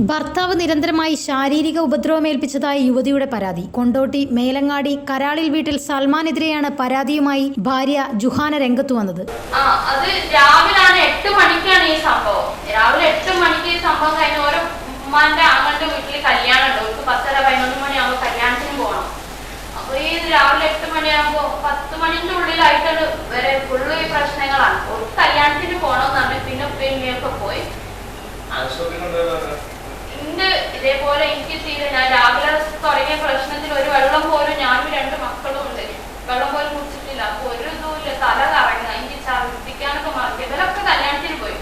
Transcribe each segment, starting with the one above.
ഭർത്താവ് നിരന്തരമായി ശാരീരിക ഉപദ്രവമേൽപ്പിച്ചതായി യുവതിയുടെ പരാതി. കൊണ്ടോട്ടി മേലങ്ങാടി കരാളിൽ വീട്ടിൽ സൽമാനെതിരെയാണ് പരാതിയുമായി ഭാര്യ ജുഹാന രംഗത്തു വന്നത്. അത് രാവിലാണ് 8 മണിക്കാണ് ഈ സംഭവം. രാവിലെ 8 മണിക്ക് ഈ സംഭവം കഴിഞ്ഞ ഓരോ ഉമ്മാന്റെ ആങ്ങളുടെ വീട്ടിൽ കല്യാണം ഉണ്ട്. ഒരു 10:30-11 മണിയാകുമ്പോൾ കല്യാണത്തിന് പോകണം. അപ്പൊ ഈ രാവിലെ 8 മണിയാകുമ്പോ 10 മണിന്റെ ഉള്ളിലായിട്ടാണ് വരെ ഫുള്ള് ഈ പ്രശ്നങ്ങളാണ്. ഒരു കല്യാണത്തിന് പോകണമെന്നാണ്. പിന്നെ ഉപ്പയൊക്കെ പോയി ഇതേപോലെ എനിക്ക് തീരെ ഞാൻ രാവിലെ തുടങ്ങിയ പ്രശ്നത്തിൽ ഒരു വെള്ളം പോലും ഞാനും 2 മക്കളും ഉണ്ട്. വെള്ളം പോലും കുടിച്ചിട്ടില്ല. അപ്പൊ ഒരു ഇതുമില്ല. തല കറങ്ങുക, എനിക്ക് ഛർദ്ദിക്കാനൊക്കെ മറക്കുക. ഇവരൊക്കെ കല്യാണത്തിന് പോയി.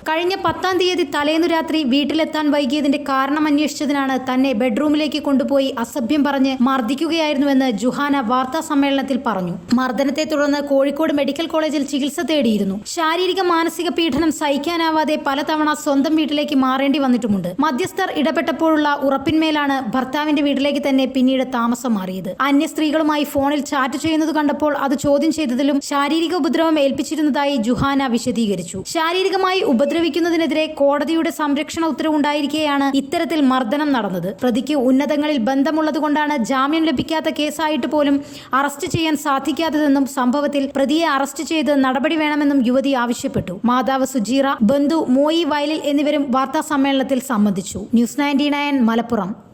കഴിഞ്ഞ 10-ാം തീയതി തലേന്നു രാത്രി വീട്ടിലെത്താൻ വൈകിയതിന്റെ കാരണം അന്വേഷിച്ചതിനാണ് തന്നെ ബെഡ്റൂമിലേക്ക് കൊണ്ടുപോയി അസഭ്യം പറഞ്ഞ് മർദ്ദിക്കുകയായിരുന്നുവെന്ന് ജുഹാന വാർത്താ സമ്മേളനത്തിൽ പറഞ്ഞു. മർദ്ദനത്തെ തുടർന്ന് കോഴിക്കോട് മെഡിക്കൽ കോളേജിൽ ചികിത്സ തേടിയിരുന്നു. ശാരീരിക മാനസിക പീഡനം സഹിക്കാനാവാതെ പലതവണ സ്വന്തം വീട്ടിലേക്ക് മാറേണ്ടി വന്നിട്ടുമുണ്ട്. മധ്യസ്ഥർ ഇടപെട്ടപ്പോഴുള്ള ഉറപ്പിന്മേലാണ് ഭർത്താവിന്റെ വീട്ടിലേക്ക് തന്നെ പിന്നീട് താമസം മാറിയത്. അന്യ സ്ത്രീകളുമായി ഫോണിൽ ചാറ്റ് ചെയ്യുന്നത് കണ്ടപ്പോൾ അത് ചോദ്യം ചെയ്തതിലും ശാരീരിക ഉപദ്രവം ഏൽപ്പിച്ചിരുന്നതായി ജുഹാന വിശദീകരിച്ചു. ശാരീരികമായി ഉപദ്രവിക്കുന്നതിനെതിരെ കോടതിയുടെ സംരക്ഷണ ഉത്തരവുണ്ടായിരിക്കെയാണ് ഇത്തരത്തിൽ മർദ്ദനം നടന്നത്. പ്രതിക്ക് ഉന്നതങ്ങളിൽ ബന്ധമുള്ളതുകൊണ്ടാണ് ജാമ്യം ലഭിക്കാത്ത കേസായിട്ട് പോലും അറസ്റ്റ് ചെയ്യാൻ സാധിക്കാത്തതെന്നും സംഭവത്തിൽ പ്രതിയെ അറസ്റ്റ് ചെയ്ത് നടപടി വേണമെന്നും യുവതി ആവശ്യപ്പെട്ടു. മാതാവ് സുജീറ, ബന്ധു മോയി വയലിൽ എന്നിവരും വാർത്താ സമ്മേളനത്തിൽ സംബന്ധിച്ചു. ന്യൂസ് 99 മലപ്പുറം.